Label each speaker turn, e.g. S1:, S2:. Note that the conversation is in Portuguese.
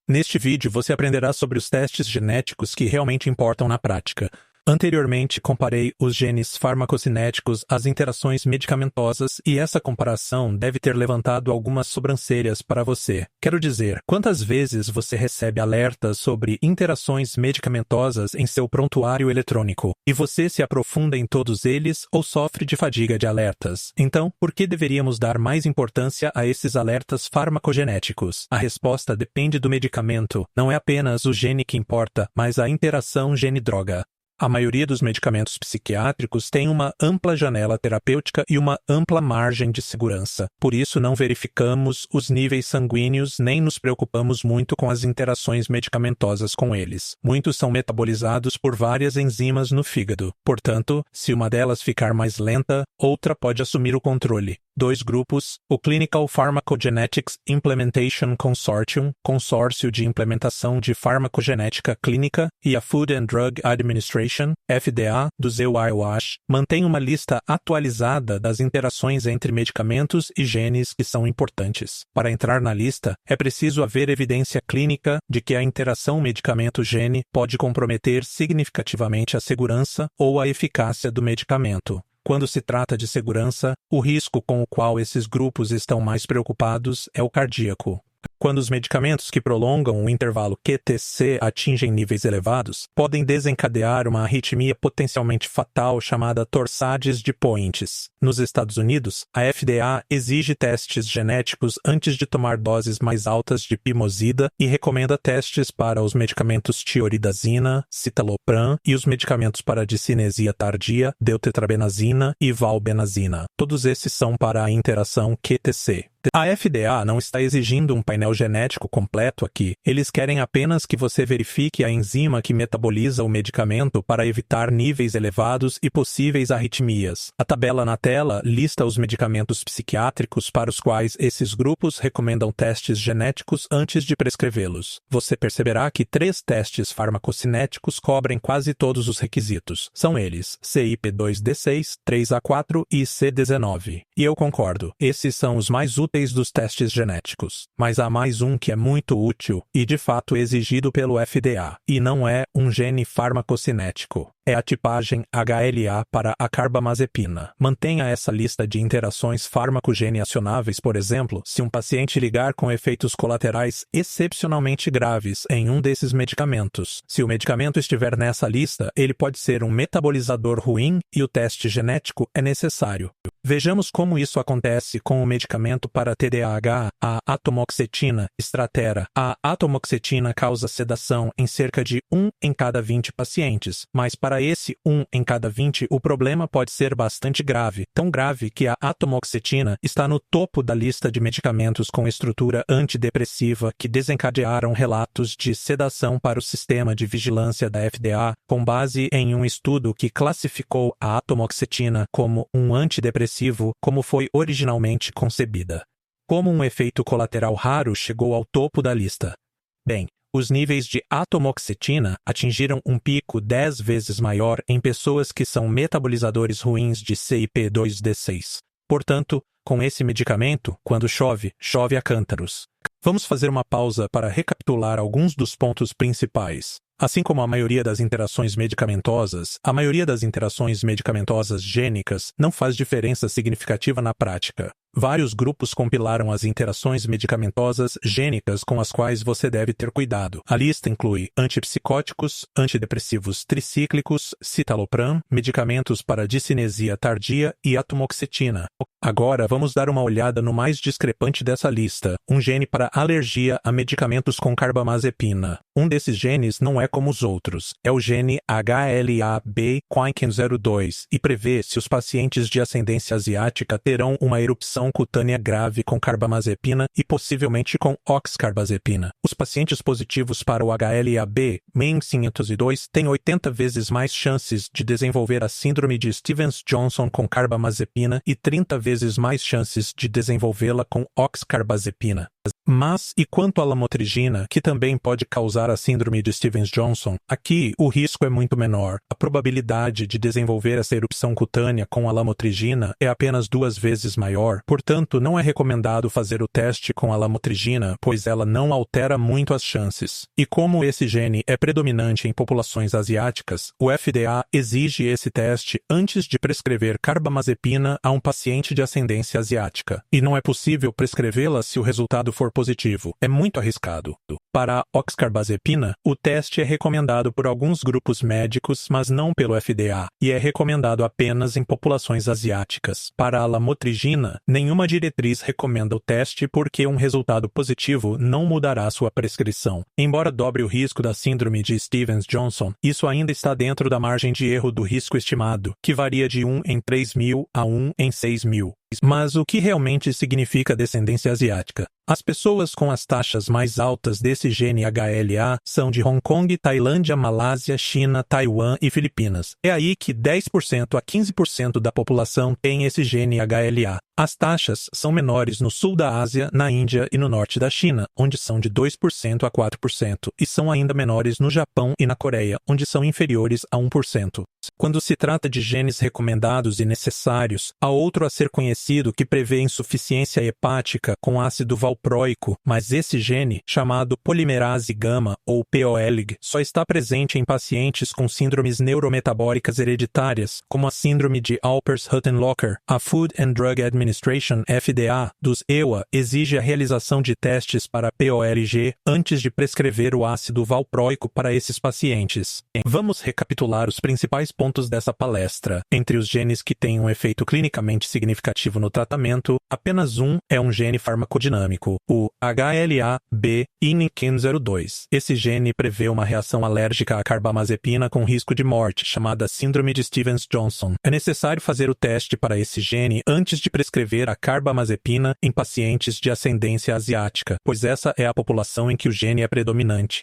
S1: Neste vídeo você aprenderá sobre os testes genéticos que realmente importam na prática. Anteriormente, comparei os genes farmacocinéticos às interações medicamentosas e essa comparação deve ter levantado algumas sobrancelhas para você. Quero dizer, quantas vezes você recebe alertas sobre interações medicamentosas em seu prontuário eletrônico? E você se aprofunda em todos eles ou sofre de fadiga de alertas? Então, por que deveríamos dar mais importância a esses alertas farmacogenéticos? A resposta depende do medicamento. Não é apenas o gene que importa, mas a interação gene-droga. A maioria dos medicamentos psiquiátricos tem uma ampla janela terapêutica e uma ampla margem de segurança. Por isso, não verificamos os níveis sanguíneos nem nos preocupamos muito com as interações medicamentosas com eles. Muitos são metabolizados por várias enzimas no fígado. Portanto, se uma delas ficar mais lenta, outra pode assumir o controle. Dois grupos, o Clinical Pharmacogenetics Implementation Consortium, consórcio de implementação de farmacogenética clínica, e a Food and Drug Administration, FDA, do EUA/OASH, mantém uma lista atualizada das interações entre medicamentos e genes que são importantes. Para entrar na lista, é preciso haver evidência clínica de que a interação medicamento-gene pode comprometer significativamente a segurança ou a eficácia do medicamento. Quando se trata de segurança, o risco com o qual esses grupos estão mais preocupados é o cardíaco. Quando os medicamentos que prolongam o intervalo QTc atingem níveis elevados, podem desencadear uma arritmia potencialmente fatal chamada torsades de Pointz. Nos Estados Unidos, a FDA exige testes genéticos antes de tomar doses mais altas de pimosida e recomenda testes para os medicamentos tioridazina, citalopram e os medicamentos para discinesia tardia, deutetrabenazina e valbenazina. Todos esses são para a interação QTc. A FDA não está exigindo um painel genético completo aqui. Eles querem apenas que você verifique a enzima que metaboliza o medicamento para evitar níveis elevados e possíveis arritmias. A tabela na tela lista os medicamentos psiquiátricos para os quais esses grupos recomendam testes genéticos antes de prescrevê-los. Você perceberá que 3 testes farmacocinéticos cobrem quase todos os requisitos. São eles CYP2D6, 3A4 e C19. E eu concordo, esses são os mais úteis dos testes genéticos. Mas há mais um que é muito útil e de fato exigido pelo FDA, e não é um gene farmacocinético. É a tipagem HLA para a carbamazepina. Mantenha essa lista de interações fármaco-gene acionáveis, por exemplo, se um paciente ligar com efeitos colaterais excepcionalmente graves em um desses medicamentos. Se o medicamento estiver nessa lista, ele pode ser um metabolizador ruim e o teste genético é necessário. Vejamos como isso acontece com o medicamento para TDAH, a atomoxetina Strattera. A atomoxetina causa sedação em cerca de 1 em cada 20 pacientes, mas para esse 1 em cada 20, o problema pode ser bastante grave, tão grave que a atomoxetina está no topo da lista de medicamentos com estrutura antidepressiva que desencadearam relatos de sedação para o sistema de vigilância da FDA, com base em um estudo que classificou a atomoxetina como um antidepressivo como foi originalmente concebida. Como um efeito colateral raro chegou ao topo da lista? Bem, os níveis de atomoxetina atingiram um pico 10 vezes maior em pessoas que são metabolizadores ruins de CYP2D6. Portanto, com esse medicamento, quando chove, chove a cântaros. Vamos fazer uma pausa para recapitular alguns dos pontos principais. Assim como a maioria das interações medicamentosas, a maioria das interações medicamentosas gênicas não faz diferença significativa na prática. Vários grupos compilaram as interações medicamentosas gênicas com as quais você deve ter cuidado. A lista inclui antipsicóticos, antidepressivos tricíclicos, citalopram, medicamentos para discinesia tardia e atomoxetina. Agora vamos dar uma olhada no mais discrepante dessa lista, um gene para alergia a medicamentos com carbamazepina. Um desses genes não é como os outros, é o gene HLA-B/Quinquen02 e prevê se os pacientes de ascendência asiática terão uma erupção cutânea grave com carbamazepina e possivelmente com oxcarbazepina. Os pacientes positivos para o HLA-B/MEN502 têm 80 vezes mais chances de desenvolver a síndrome de Stevens-Johnson com carbamazepina e 30 vezes mais chances de desenvolvê-la com oxcarbazepina. Mas, e quanto à lamotrigina, que também pode causar a síndrome de Stevens-Johnson, aqui o risco é muito menor. A probabilidade de desenvolver essa erupção cutânea com a lamotrigina é apenas 2 vezes maior, portanto não é recomendado fazer o teste com a lamotrigina, pois ela não altera muito as chances. E como esse gene é predominante em populações asiáticas, o FDA exige esse teste antes de prescrever carbamazepina a um paciente de ascendência asiática. E não é possível prescrevê-la se o resultado for positivo. É muito arriscado. Para a oxcarbazepina, o teste é recomendado por alguns grupos médicos, mas não pelo FDA, e é recomendado apenas em populações asiáticas. Para a lamotrigina, nenhuma diretriz recomenda o teste porque um resultado positivo não mudará sua prescrição. Embora dobre o risco da síndrome de Stevens-Johnson, isso ainda está dentro da margem de erro do risco estimado, que varia de 1 em 3.000 a 1 em 6.000. Mas o que realmente significa descendência asiática? As pessoas com as taxas mais altas desse gene HLA são de Hong Kong, Tailândia, Malásia, China, Taiwan e Filipinas. É aí que 10% a 15% da população tem esse gene HLA. As taxas são menores no sul da Ásia, na Índia e no norte da China, onde são de 2% a 4%, e são ainda menores no Japão e na Coreia, onde são inferiores a 1%. Quando se trata de genes recomendados e necessários, há outro a ser conhecido que prevê insuficiência hepática com ácido valproico, mas esse gene, chamado polimerase gama ou POLG, só está presente em pacientes com síndromes neurometabólicas hereditárias, como a síndrome de Alpers-Huttenlocher. A Food and Drug Administration, FDA, dos EUA, exige a realização de testes para POLG antes de prescrever o ácido valproico para esses pacientes. Vamos recapitular os principais pontos dessa palestra. Entre os genes que têm um efeito clinicamente significativo no tratamento, apenas um é um gene farmacodinâmico, o HLA-B INKIN02. Esse gene prevê uma reação alérgica à carbamazepina com risco de morte, chamada síndrome de Stevens-Johnson. É necessário fazer o teste para esse gene antes de prescrever a carbamazepina em pacientes de ascendência asiática, pois essa é a população em que o gene é predominante.